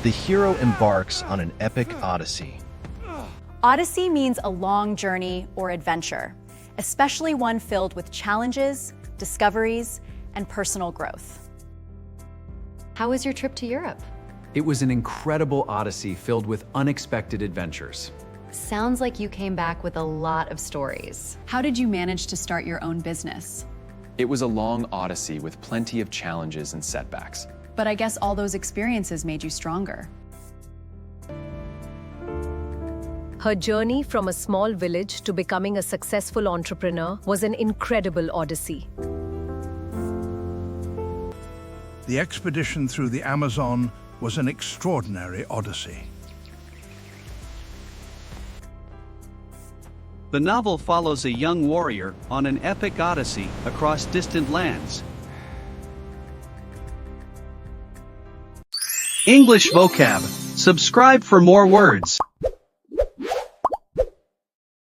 the hero embarks on an epic odyssey. Odyssey means a long journey or adventure, especially one filled with challenges, discoveries, and personal growth. How was your trip to Europe? It was an incredible odyssey filled with unexpected adventures. Sounds like you came back with a lot of stories. How did you manage to start your own business? It was a long odyssey with plenty of challenges and setbacks. But I guess all those experiences made you stronger. Her journey from a small village to becoming a successful entrepreneur was an incredible odyssey. The expedition through the Amazon was an extraordinary odyssey. The novel follows a young warrior on an epic odyssey across distant lands. English vocab. Subscribe for more words.